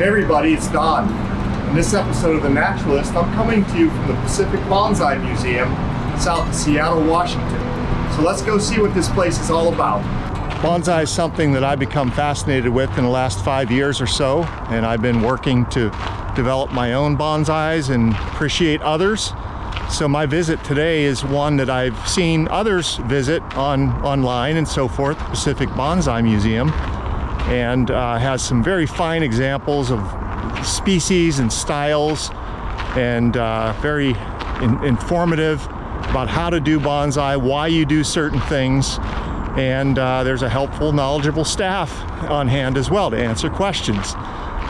Hey everybody, it's Don. In this episode of The Naturalist, I'm coming to you from the Pacific Bonsai Museum, south of Seattle, Washington. So let's go see what this place is all about. Bonsai is something that I've become fascinated with in the last 5 years or so, and I've been working to develop my own bonsais and appreciate others. So my visit today is one that I've seen others visit online and so forth, Pacific Bonsai Museum, and has some very fine examples of species and styles, and very informative about how to do bonsai, why you do certain things, and there's a helpful, knowledgeable staff on hand as well to answer questions.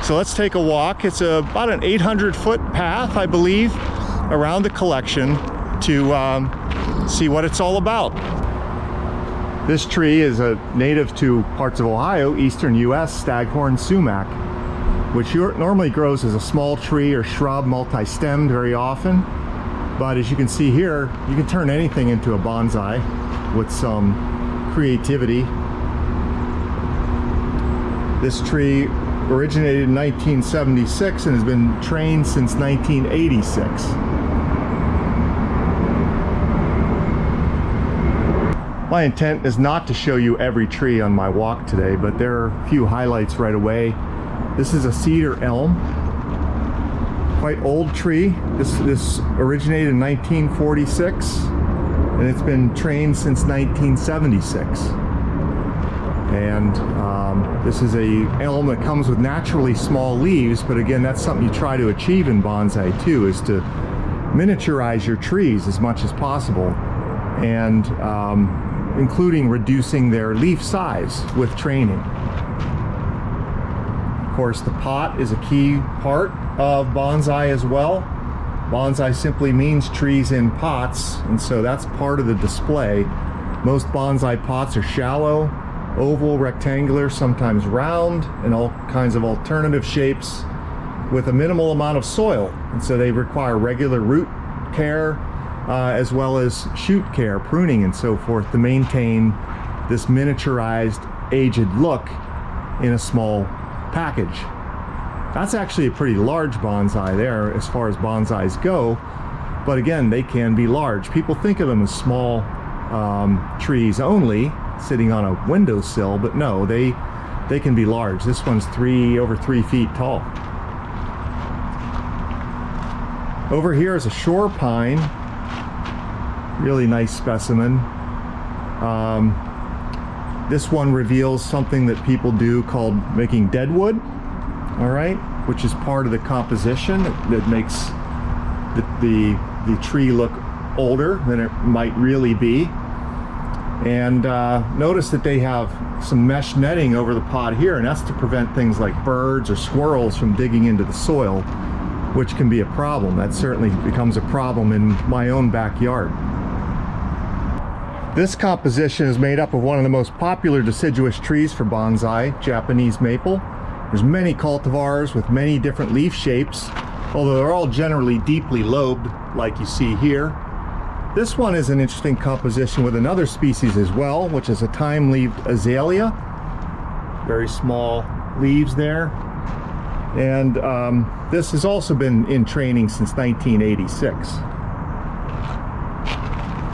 So let's take a walk. It's about an 800-foot path, I believe, around the collection to see what it's all about. This tree is a native to parts of Ohio, eastern US, staghorn sumac, which normally grows as a small tree or shrub, multi-stemmed very often. But as you can see here, you can turn anything into a bonsai with some creativity. This tree originated in 1976 and has been trained since 1986. My intent is not to show you every tree on my walk today, but there are a few highlights right away. This is a cedar elm, quite old tree. This originated in 1946, and it's been trained since 1976. And this is a elm that comes with naturally small leaves, but again, that's something you try to achieve in bonsai too, is to miniaturize your trees as much as possible, and including reducing their leaf size with training. Of course, the pot is a key part of bonsai as well. Bonsai simply means trees in pots, and so that's part of the display. Most bonsai pots are shallow, oval, rectangular, sometimes round, and all kinds of alternative shapes with a minimal amount of soil. And so they require regular root care, as well as shoot care, pruning and so forth, to maintain this miniaturized, aged look in a small package. That's actually a pretty large bonsai there as far as bonsais go, but again, they can be large. People think of them as small trees only, sitting on a windowsill, but no, they can be large. This one's over 3 feet tall. Over here is a shore pine, really nice specimen. This one reveals something that people do called making deadwood, all right, which is part of the composition that makes the tree look older than it might really be. And notice that they have some mesh netting over the pot here, and that's to prevent things like birds or squirrels from digging into the soil, which can be a problem. That certainly becomes a problem in my own backyard. This composition is made up of one of the most popular deciduous trees for bonsai, Japanese maple. There's many cultivars with many different leaf shapes, although they're all generally deeply lobed, like you see here. This one is an interesting composition with another species as well, which is a time-leaved azalea. Very small leaves there. And this has also been in training since 1986.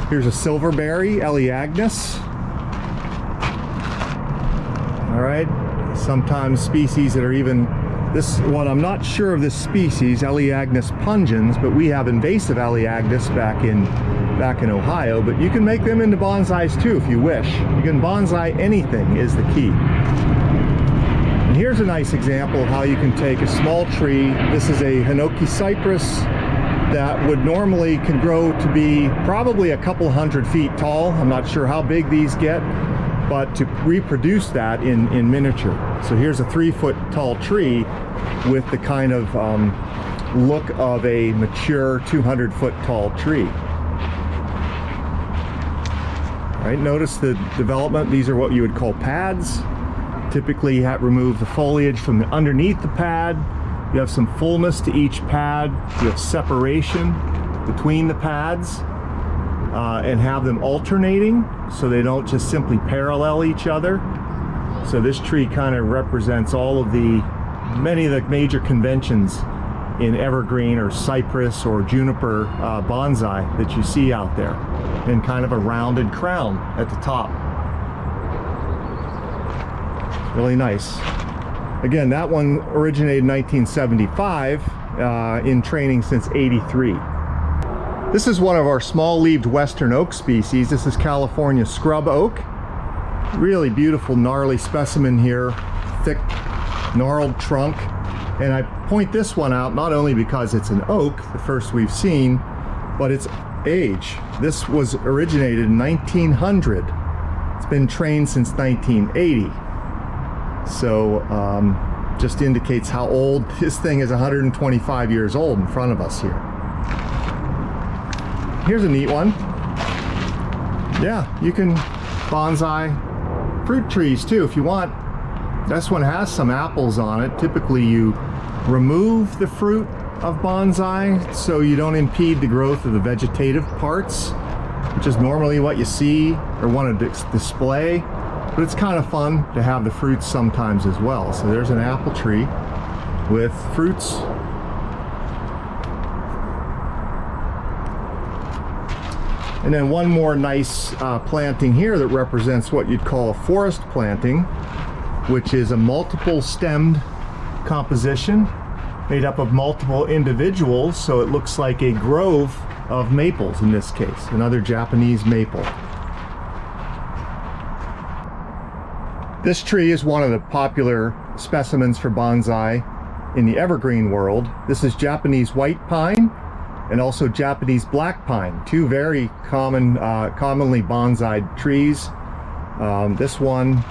Here's a silverberry, Elaeagnus. All right, sometimes species that are even, this one, I'm not sure of this species, Elaeagnus pungens, but we have invasive Elaeagnus back in Ohio, but you can make them into bonsais too if you wish. You can bonsai anything is the key. And here's a nice example of how you can take a small tree. This is a Hinoki cypress that would normally can grow to be probably a couple 100 feet tall. I'm not sure how big these get, but to reproduce that in miniature. So here's a 3-foot tall tree with the kind of look of a mature 200-foot tall tree. All right, notice the development. These are what you would call pads. Typically you remove the foliage from underneath the pad. You have some fullness to each pad. You have separation between the pads, and have them alternating so they don't just simply parallel each other. So this tree kind of represents all of the many of the major conventions in evergreen or cypress or juniper bonsai that you see out there, in kind of a rounded crown at the top. Really nice. Again, that one originated in 1975, in training since '83. This is one of our small-leaved western oak species. This is California scrub oak. Really beautiful, gnarly specimen here. Thick, gnarled trunk. And I point this one out not only because it's an oak, the first we've seen, but its age. This was originated in 1900. It's been trained since 1980. So just indicates how old this thing is. 125 years old in front of us here. Here's a neat one. Yeah, you can bonsai fruit trees too if you want. This one has some apples on it. Typically you remove the fruit of bonsai so you don't impede the growth of the vegetative parts, which is normally what you see or want to display. But it's kind of fun to have the fruits sometimes as well. So there's an apple tree with fruits. And then one more nice planting here that represents what you'd call a forest planting, which is a multiple stemmed composition made up of multiple individuals, so it looks like a grove of maples in this case, another Japanese maple. This tree is one of the popular specimens for bonsai in the evergreen world. This is Japanese white pine and also Japanese black pine, two very commonly bonsaied trees. This one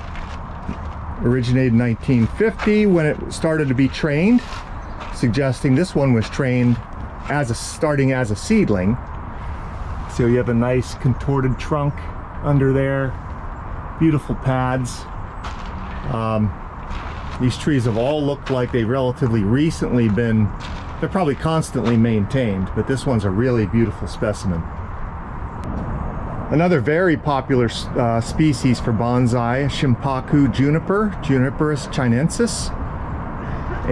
originated in 1950 when it started to be trained, suggesting this one was trained starting as a seedling. So you have a nice contorted trunk under there, beautiful pads. These trees have all looked like they've relatively recently been, they're probably constantly maintained, but this one's a really beautiful specimen. Another very popular species for bonsai, Shimpaku juniper, Juniperus chinensis.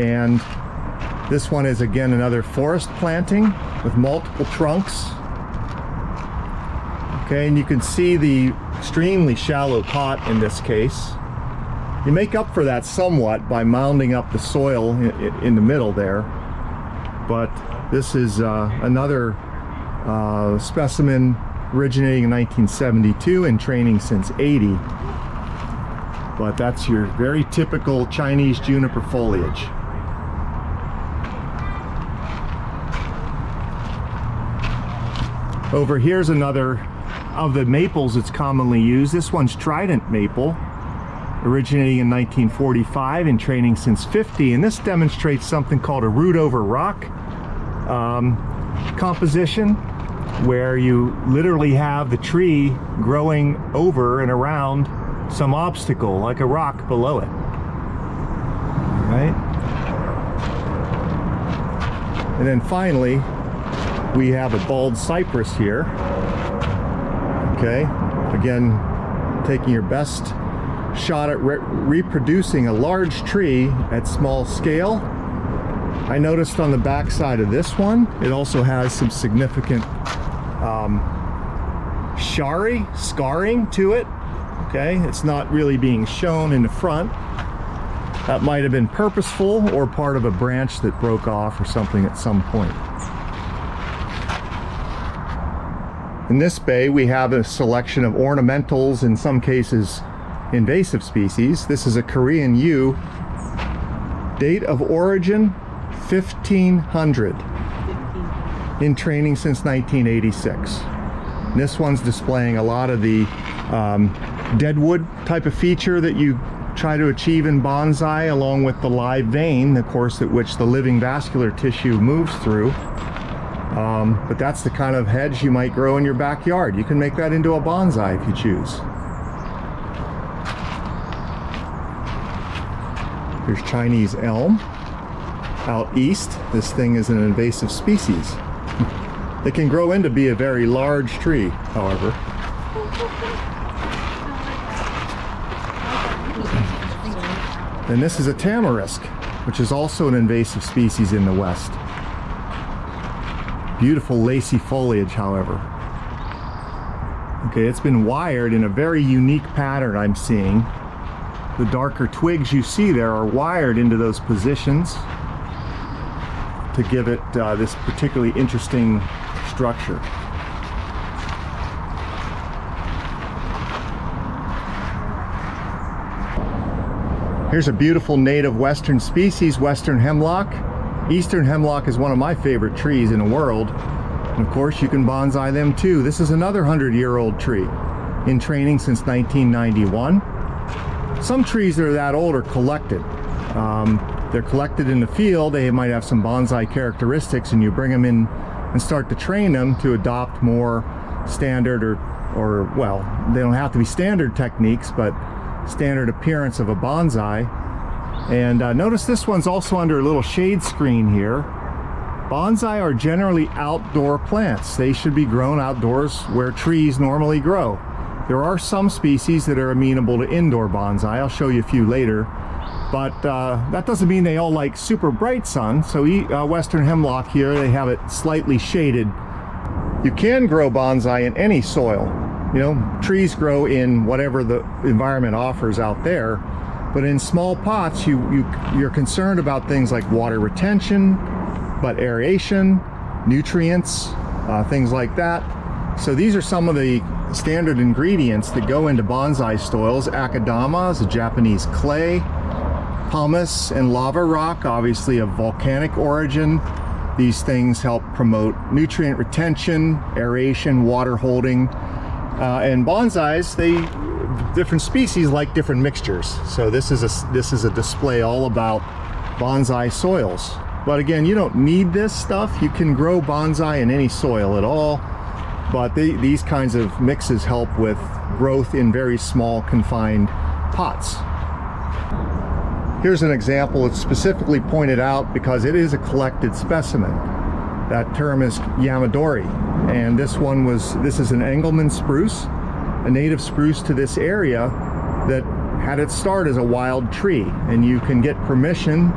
And this one is again another forest planting with multiple trunks. Okay, and you can see the extremely shallow pot in this case. You make up for that somewhat by mounding up the soil in the middle there. But this is another specimen originating in 1972 and training since '80. But that's your very typical Chinese juniper foliage. Over here's another of the maples that's commonly used. This one's trident maple, originating in 1945 and training since '50, and this demonstrates something called a root over rock composition, where you literally have the tree growing over and around some obstacle, like a rock below it. Right? And then finally, we have a bald cypress here. Okay, again, taking your best shot at reproducing a large tree at small scale. I noticed on the back side of this one, it also has some significant scarring to it. Okay, it's not really being shown in the front. That might have been purposeful or part of a branch that broke off or something at some point. In this bay, we have a selection of ornamentals, in some cases invasive species. This is a Korean yew. Date of origin 1500. In training since 1986. And this one's displaying a lot of the deadwood type of feature that you try to achieve in bonsai, along with the live vein, of course, at which the living vascular tissue moves through. But that's the kind of hedge you might grow in your backyard. You can make that into a bonsai if you choose. Here's Chinese elm out east. This thing is an invasive species. It can grow into be a very large tree, however. And this is a tamarisk. which is also an invasive species in the West. Beautiful lacy foliage, however. Okay, it's been wired in a very unique pattern I'm seeing. The darker twigs you see there are wired into those positions to give it this particularly interesting structure. Here's a beautiful native western species, western hemlock. Eastern hemlock is one of my favorite trees in the world. And of course, you can bonsai them too. This is another 100-year-old tree in training since 1991. Some trees that are that old are collected. They're collected in the field. They might have some bonsai characteristics, and you bring them in and start to train them to adopt more standard or well, they don't have to be standard techniques, but standard appearance of a bonsai. And notice this one's also under a little shade screen here. Bonsai are generally outdoor plants. They should be grown outdoors where trees normally grow. There are some species that are amenable to indoor bonsai. I'll show you a few later. But that doesn't mean they all like super bright sun. So western hemlock here, they have it slightly shaded. You can grow bonsai in any soil. You know, trees grow in whatever the environment offers out there. But in small pots, you're concerned about things like water retention, but aeration, nutrients, things like that. So these are some of the standard ingredients that go into bonsai soils. Akadama is a Japanese clay, pumice and lava rock, obviously of volcanic origin. These things help promote nutrient retention, aeration, water holding. And bonsais, different species like different mixtures. So this is a display all about bonsai soils. But again, you don't need this stuff. You can grow bonsai in any soil at all. But these kinds of mixes help with growth in very small confined pots. Here's an example. It's specifically pointed out because it is a collected specimen. That term is Yamadori. And this is an Engelmann spruce, a native spruce to this area that had its start as a wild tree. And you can get permission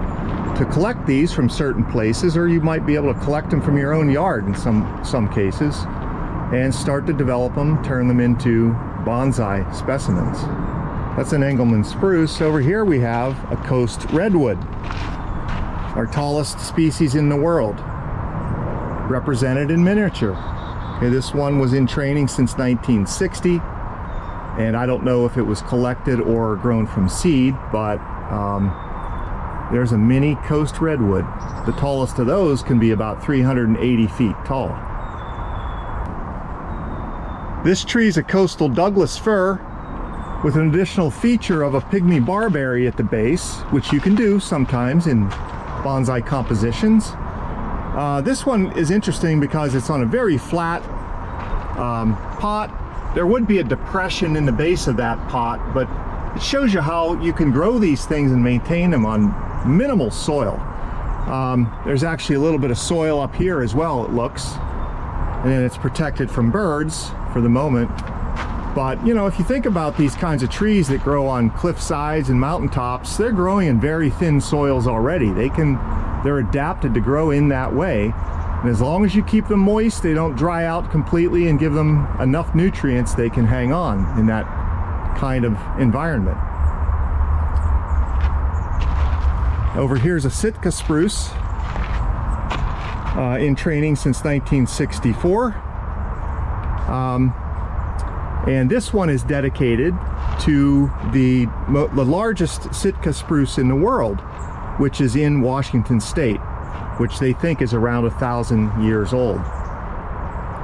to collect these from certain places, or you might be able to collect them from your own yard in some cases, and start to develop them, turn them into bonsai specimens. That's an Engelmann spruce. Over here we have a coast redwood, our tallest species in the world, represented in miniature. Okay, this one was in training since 1960, and I don't know if it was collected or grown from seed, but there's a mini coast redwood. The tallest of those can be about 380 feet tall. This tree is a coastal Douglas fir with an additional feature of a pygmy barberry at the base, which you can do sometimes in bonsai compositions. This one is interesting because it's on a very flat pot. There would be a depression in the base of that pot, but it shows you how you can grow these things and maintain them on minimal soil. There's actually a little bit of soil up here as well, it looks, and then it's protected from birds for the moment. But you know, if you think about these kinds of trees that grow on cliff sides and mountaintops, they're growing in very thin soils already. They're adapted to grow in that way, and as long as you keep them moist, they don't dry out completely, and give them enough nutrients, they can hang on in that kind of environment. Over here is a Sitka spruce in training since 1964. And this one is dedicated to the largest Sitka spruce in the world, which is in Washington State, which they think is around 1,000 years old.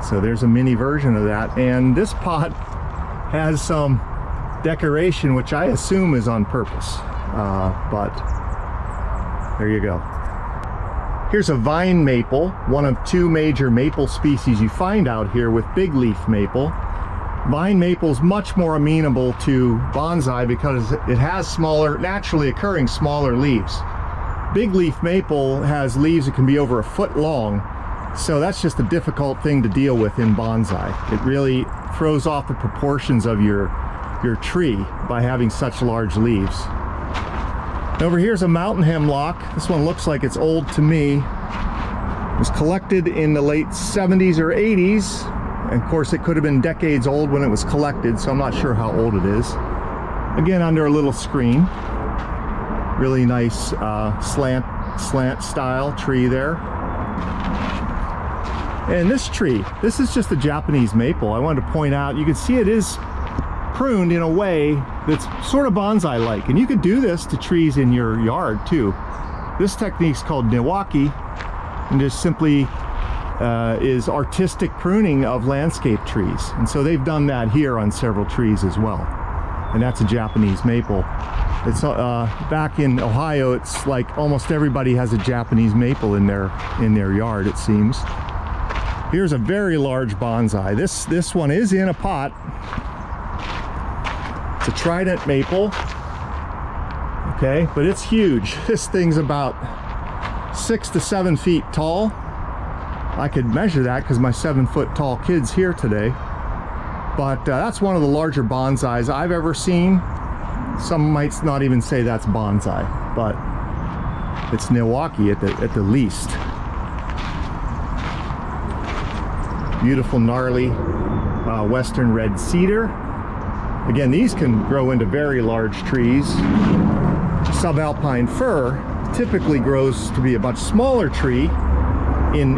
So there's a mini version of that. And this pot has some decoration, which I assume is on purpose. But there you go. Here's a vine maple, one of two major maple species you find out here with big leaf maple. Vine maple is much more amenable to bonsai because it has smaller, naturally occurring smaller leaves. Big leaf maple has leaves that can be over 1 foot long, so that's just a difficult thing to deal with in bonsai. It really throws off the proportions of your tree by having such large leaves. Over here's a mountain hemlock. This one looks like it's old to me. It was collected in the late 70s or 80s. And of course, it could have been decades old when it was collected, so I'm not sure how old it is. Again, under a little screen. Really nice slant style tree there. And this tree, this is just a Japanese maple. I wanted to point out, you can see it is pruned in a way that's sort of bonsai-like. And you could do this to trees in your yard too. This technique is called niwaki, and just simply is artistic pruning of landscape trees. And so they've done that here on several trees as well. And that's a Japanese maple. It's back in Ohio, it's like almost everybody has a Japanese maple in their yard, it seems. Here's a very large bonsai. This one is in a pot. It's a trident maple. Okay, but it's huge. This thing's about 6 to 7 feet tall. I could measure that because my 7-foot tall kid's here today. But that's one of the larger bonsais I've ever seen. Some might not even say that's bonsai, but it's niwaki at the least. Beautiful gnarly western red cedar. Again, these can grow into very large trees. Subalpine fir typically grows to be a much smaller tree in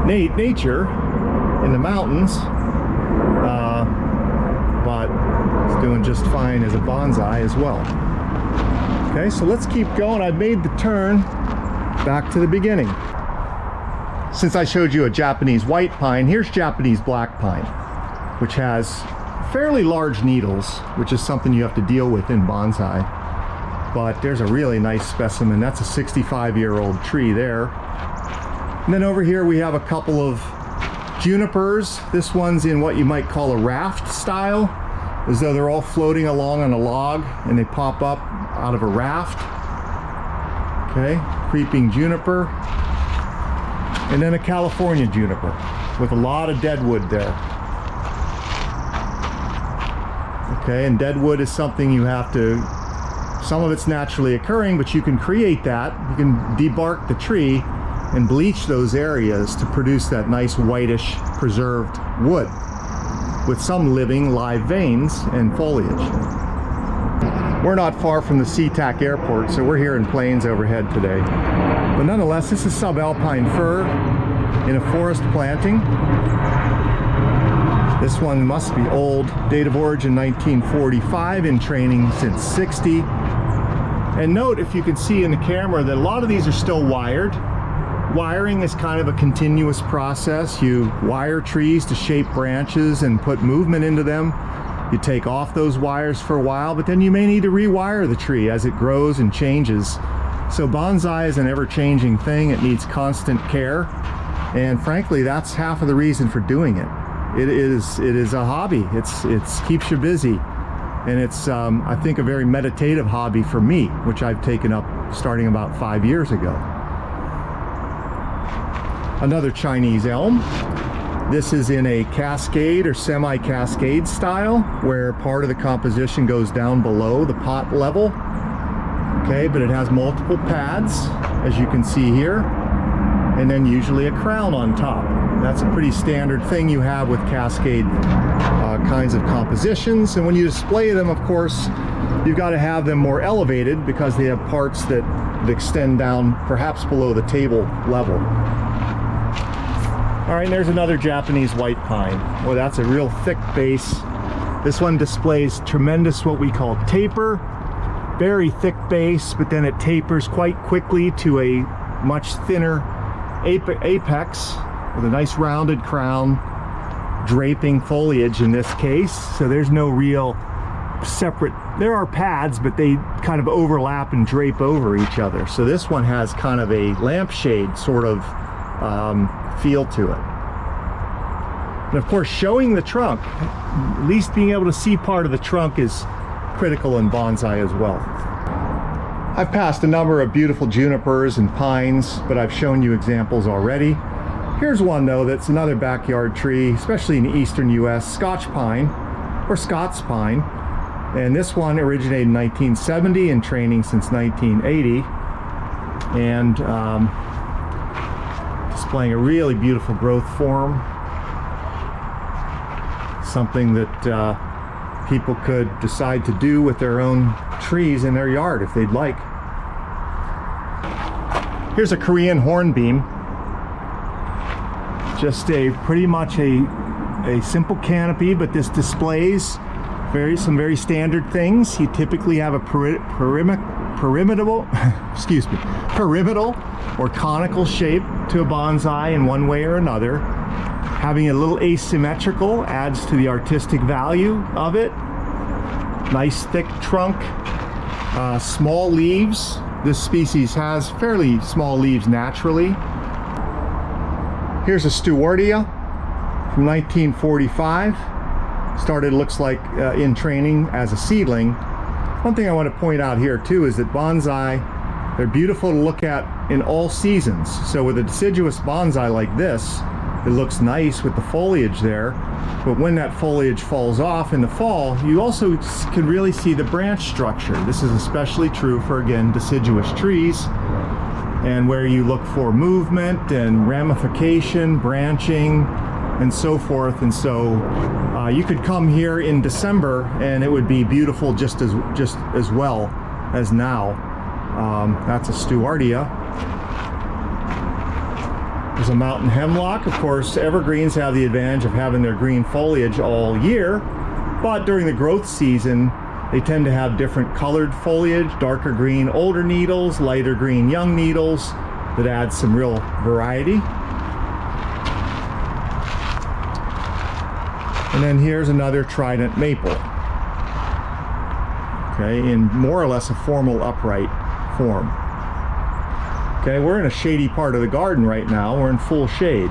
nature, in the mountains, but it's doing just fine as a bonsai as well. Okay, so let's keep going. I've made the turn back to the beginning. Since I showed you a Japanese white pine, here's Japanese black pine, which has fairly large needles, which is something you have to deal with in bonsai. But there's a really nice specimen. That's a 65-year-old tree there. And then over here we have a couple of junipers. This one's in what you might call a raft style, as though they're all floating along on a log and they pop up out of a raft. Okay, creeping juniper. And then a California juniper with a lot of deadwood there. Okay, and deadwood is something you have to, some of it's naturally occurring, but you can create that. You can debark the tree and bleach those areas to produce that nice whitish preserved wood with some living live veins and foliage. We're not far from the SeaTac airport, so we're here in Plains overhead today. But nonetheless, this is subalpine fir in a forest planting. This one must be old. Date of origin 1945, in training since 60. And note, if you can see in the camera, that a lot of these are still wired. Wiring is kind of a continuous process. You wire trees to shape branches and put movement into them. You take off those wires for a while, but then you may need to rewire the tree as it grows and changes. So bonsai is an ever-changing thing. It needs constant care. And frankly, that's half of the reason for doing it. It is a hobby. It's keeps you busy. And it's, I think, a very meditative hobby for me, which I've taken up starting about 5 years ago. Another Chinese elm. This is in a cascade or semi-cascade style, where part of the composition goes down below the pot level. Okay, but it has multiple pads, as you can see here, and then usually a crown on top. That's a pretty standard thing you have with cascade kinds of compositions. And when you display them, of course, you've got to have them more elevated because they have parts that extend down perhaps below the table level. All right, and there's another Japanese white pine. Well, that's a real thick base. This one displays tremendous what we call taper. Very thick base, but then it tapers quite quickly to a much thinner apex with a nice rounded crown, draping foliage in this case. So there's no real separate, there are pads, but they kind of overlap and drape over each other. So this one has kind of a lampshade sort of feel to it. And of course, showing the trunk, at least being able to see part of the trunk, is critical in bonsai as well. I've passed a number of beautiful junipers and pines, but I've shown you examples already. Here's one though that's another backyard tree, especially in the eastern US, Scotch pine or Scots pine. And this one originated in 1970 and training since 1980. And displaying a really beautiful growth form. Something that people could decide to do with their own trees in their yard if they'd like. Here's a Korean hornbeam. Just pretty much a simple canopy, but this displays some very standard things. You typically have a pyramidal or conical shape to a bonsai in one way or another. Having a little asymmetrical adds to the artistic value of it. Nice thick trunk, small leaves. This species has fairly small leaves naturally. Here's a Stewardia from 1945. Started, looks like, in training as a seedling. One thing I want to point out here too is that bonsai, they're beautiful to look at in all seasons. So with a deciduous bonsai like this, it looks nice with the foliage there, but when that foliage falls off in the fall, you also can really see the branch structure. This is especially true for, again, deciduous trees, and where you look for movement and ramification, branching, and so forth. And so you could come here in December and it would be beautiful just as well as now. That's a Stewardia. There's a mountain hemlock. Of course, evergreens have the advantage of having their green foliage all year, but during the growth season, they tend to have different colored foliage, darker green older needles, lighter green young needles, that adds some real variety. And then here's another trident maple. Okay, in more or less a formal upright form. Okay, we're in a shady part of the garden right now. We're in full shade.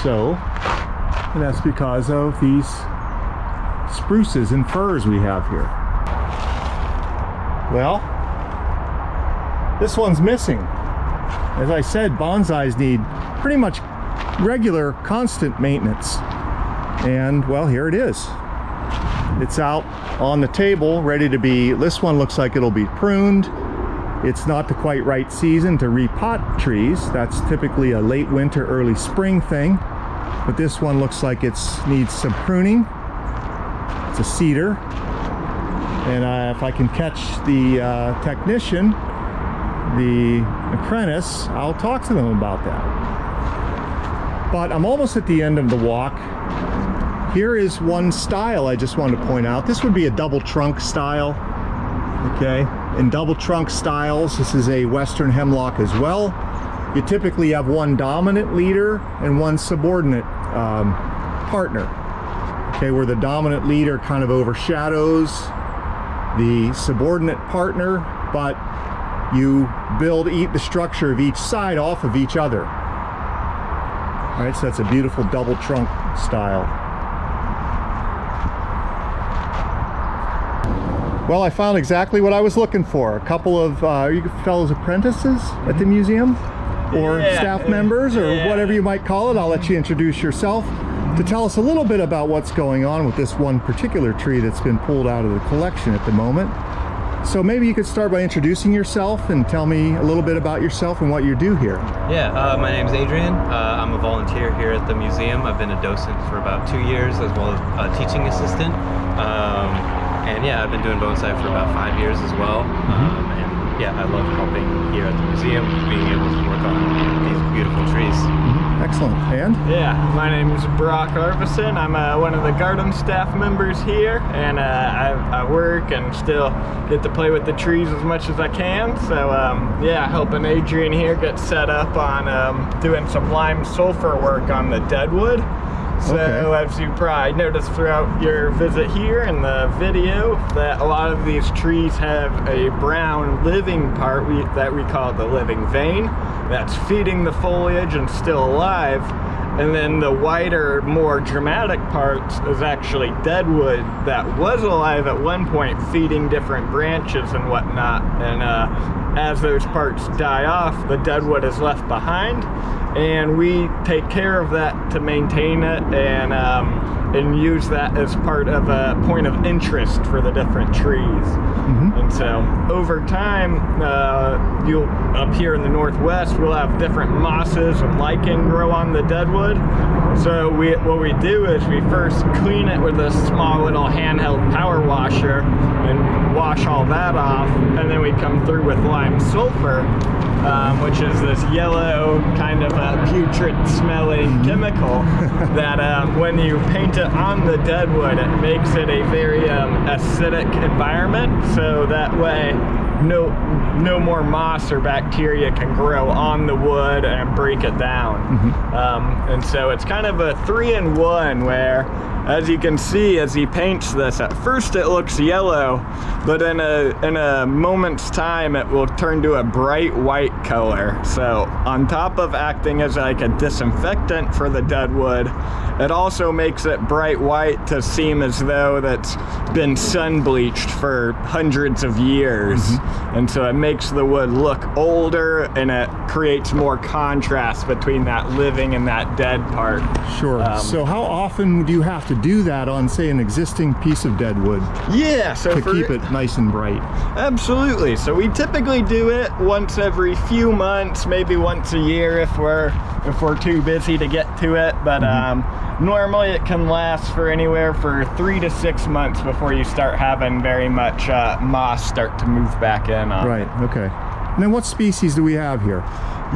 And that's because of these spruces and firs we have here. Well, this one's missing. As I said, bonsais need pretty much regular, constant maintenance. And, well, here it is. It's out on the table, ready to be, this one looks like it'll be pruned. It's not the quite right season to repot trees. That's typically a late winter, early spring thing. But this one looks like it needs some pruning. It's a cedar. And if I can catch the technician, the apprentice, I'll talk to them about that. But I'm almost at the end of the walk. Here is one style I just wanted to point out. This would be a double trunk style. Okay, in double trunk styles, this is a western hemlock as well. You typically have one dominant leader and one subordinate partner. Okay, where the dominant leader kind of overshadows the subordinate partner, but you build the structure of each side off of each other. All right, so that's a beautiful double trunk style. Well, I found exactly what I was looking for. A couple of are you fellows apprentices at the museum? Or staff members, or whatever you might call it. I'll let you introduce yourself to tell us a little bit about what's going on with this one particular tree that's been pulled out of the collection at the moment. So maybe you could start by introducing yourself and tell me a little bit about yourself and what you do here. Yeah, my name's Adrian. I'm a volunteer here at the museum. I've been a docent for about 2 years, as well as a teaching assistant. And yeah, I've been doing bonsai for about 5 years as well. And yeah, I love helping here at the museum, being able to work on these beautiful trees. Excellent. And? Yeah, my name is Brock Arvison. I'm one of the garden staff members here, and I work and still get to play with the trees as much as I can. So yeah, helping Adrian here get set up on doing some lime sulfur work on the deadwood. So as you probably noticed throughout your visit here in the video, that a lot of these trees have a brown living part that we call the living vein, that's feeding the foliage and still alive. And then the whiter, more dramatic parts is actually deadwood that was alive at one point, feeding different branches and whatnot. And as those parts die off, the deadwood is left behind. and we take care of that to maintain it and use that as part of a point of interest for the different trees. And so over time, you'll up here in the Northwest, we'll have different mosses and lichen grow on the deadwood. So what we do is we first clean it with a small little handheld power washer and wash all that off, and then we come through with lime sulfur, which is this yellow kind of a putrid smelling chemical that when you paint it on the deadwood, it makes it a very acidic environment, so that way no more moss or bacteria can grow on the wood and break it down. And so it's kind of a 3-in-1 where, as you can see, as he paints this, at first it looks yellow, but in a moment's time it will turn to a bright white color. So on top of acting as like a disinfectant for the deadwood, it also makes it bright white to seem as though that's been sun bleached for hundreds of years. And so it makes the wood look older, and it creates more contrast between that living and that dead part. Sure. So how often do you have to do that on, say, an existing piece of dead wood? Yeah, so to keep it nice and bright. Absolutely. So we typically do it once every few months, maybe once a year if we're too busy to get to it. But normally it can last for anywhere for 3 to 6 months before you start having very much moss start to move back in on. Right. Okay. And then what species do we have here?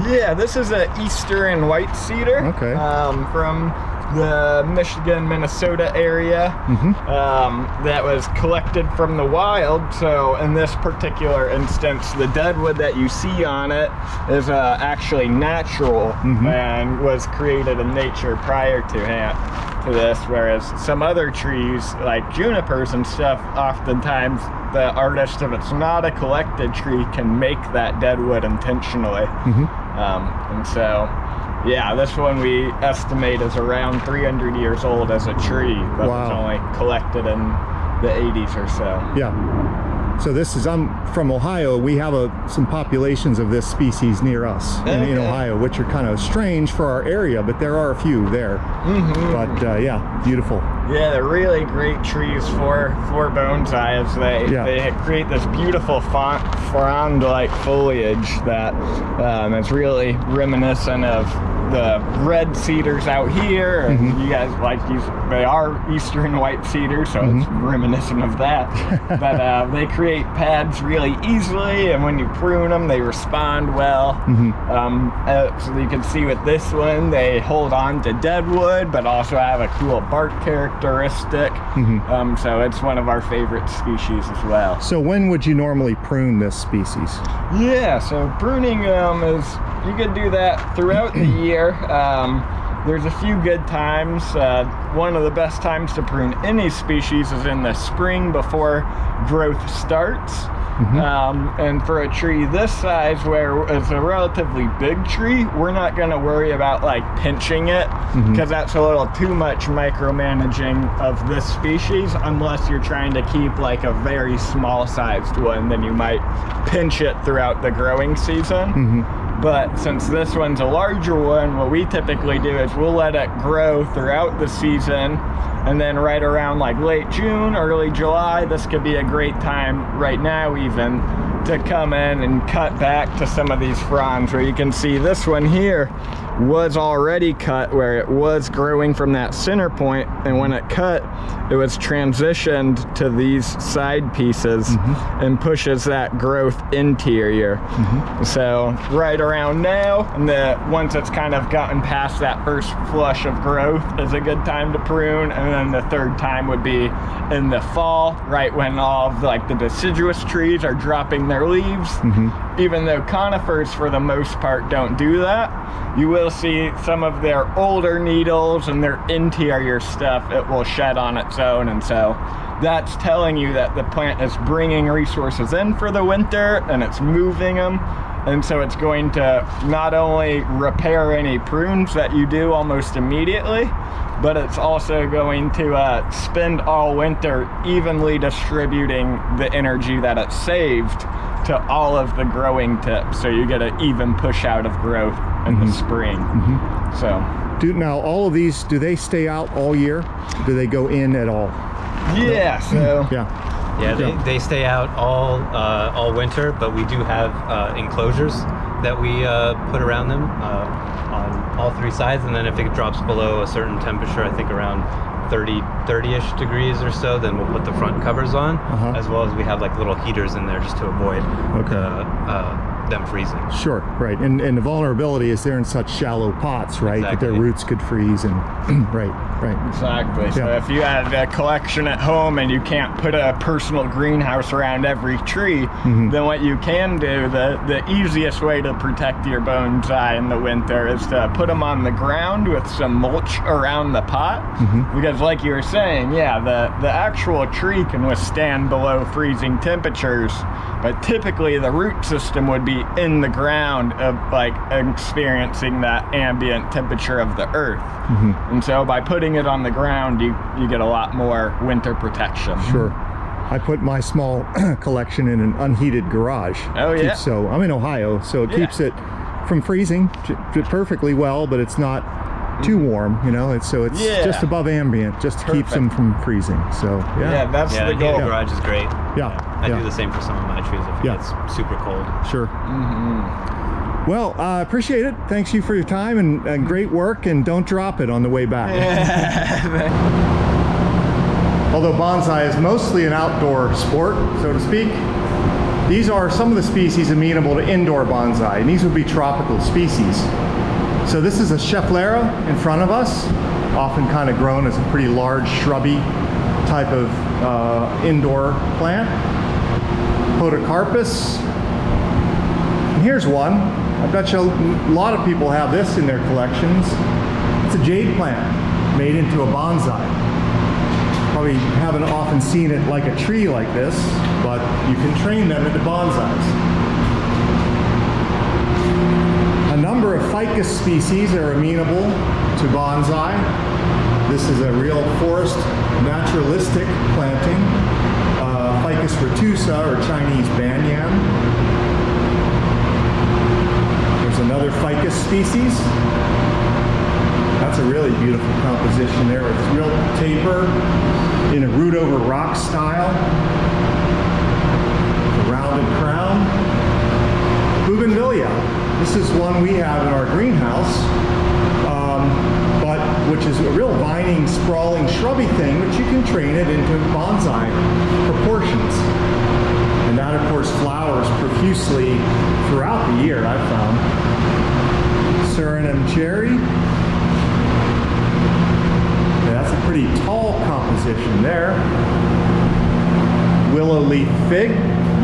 Yeah, this is an Eastern white cedar. Okay. From the Michigan, Minnesota area, that was collected from the wild. So in this particular instance, the deadwood that you see on it is actually natural and was created in nature prior to this, whereas some other trees like junipers and stuff, oftentimes the artist, if it's not a collected tree, can make that deadwood intentionally. And so yeah, this one we estimate is around 300 years old as a tree, but was only collected in the 80s or so. Yeah. So this is, I'm from Ohio. We have some populations of this species near us in Ohio, which are kind of strange for our area, but there are a few there. But yeah, beautiful. Yeah, they're really great trees for bonsai, as they create this beautiful frond-like foliage that is really reminiscent of the red cedars out here. And you guys they are Eastern white cedars, so it's reminiscent of that. But they create pads really easily, and when you prune them, they respond well. So you can see with this one, they hold on to deadwood, but also have a cool bark characteristic. So it's one of our favorite species as well. So when would you normally prune this species? Yeah, so pruning is, you can do that throughout the year. There's a few good times. One of the best times to prune any species is in the spring before growth starts. And for a tree this size, where it's a relatively big tree, we're not going to worry about like pinching it, because that's a little too much micromanaging of this species. Unless you're trying to keep like a very small sized one, then you might pinch it throughout the growing season. But since this one's a larger one, what we typically do is we'll let it grow throughout the season, and then right around like late June, early July, this could be a great time right now even to come in and cut back to some of these fronds, where you can see this one here was already cut where it was growing from that center point, and when it cut, it was transitioned to these side pieces and pushes that growth interior. So right around now, and once it's kind of gotten past that first flush of growth, is a good time to prune. And then the third time would be in the fall, right when all of like the deciduous trees are dropping their leaves. Even though conifers for the most part don't do that, you will see some of their older needles and their interior stuff, it will shed on its own. And so that's telling you that the plant is bringing resources in for the winter and it's moving them. And so it's going to not only repair any prunes that you do almost immediately, but it's also going to spend all winter evenly distributing the energy that it saved to all of the growing tips. So you get an even push out of growth in the spring. So. Now, all of these, do they stay out all year? Do they go in at all? Yeah, so. Yeah, they stay out all winter, but we do have enclosures that we put around them on all three sides, and then if it drops below a certain temperature, I think around 30-ish degrees or so, then we'll put the front covers on, as well as we have like little heaters in there just to avoid them freezing. Sure, right. And the vulnerability is they're in such shallow pots, right? That their roots could freeze and right. Exactly. So if you had a collection at home and you can't put a personal greenhouse around every tree, then what you can do, the easiest way to protect your bonsai in the winter is to put them on the ground with some mulch around the pot. Because like you were saying, the actual tree can withstand below freezing temperatures, but typically the root system would be in the ground of like experiencing that ambient temperature of the earth. And so by putting it on the ground, you get a lot more winter protection. Sure. I put my small collection in an unheated garage. Oh yeah. So I'm in Ohio, so it keeps it from freezing perfectly well, but it's not too warm, you know. It's just above ambient, just to keep them from freezing. So that's the goal. The garage is great. I do the same for some of my trees if it gets super cold. Sure. Well, I appreciate it. Thanks you for your time and great work, and don't drop it on the way back. Although bonsai is mostly an outdoor sport, so to speak, these are some of the species amenable to indoor bonsai, and these would be tropical species. So this is a schefflera in front of us, often kind of grown as a pretty large shrubby type of indoor plant. Podocarpus. And here's one. I bet you a lot of people have this in their collections. It's a jade plant made into a bonsai. Probably haven't often seen it like a tree like this, but you can train them into bonsais. A number of ficus species are amenable to bonsai. This is a real forest naturalistic planting. Ficus retusa, or Chinese banyan. There's another ficus species. That's a really beautiful composition there with real taper in a root over rock style. A rounded crown. Bougainvillea. This is one we have in our greenhouse, which is a real vining, sprawling, shrubby thing, but you can train it into bonsai proportions. And that, of course, flowers profusely throughout the year, I've found. Suriname cherry. Yeah, that's a pretty tall composition there. Willow leaf fig,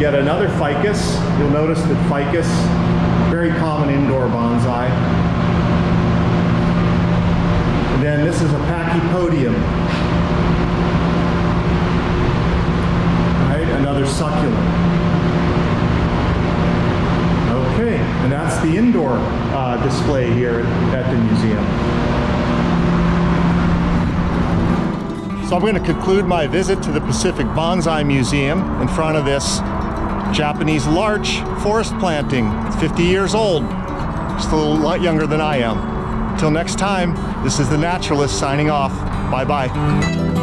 yet another ficus. You'll notice that ficus, very common indoor bonsai. And then this is a pachypodium. Right, another succulent. Okay, and that's the indoor display here at the museum. So I'm going to conclude my visit to the Pacific Bonsai Museum in front of this Japanese larch forest planting. It's 50 years old, just a lot younger than I am. Until next time, this is the Naturalist signing off. Bye-bye.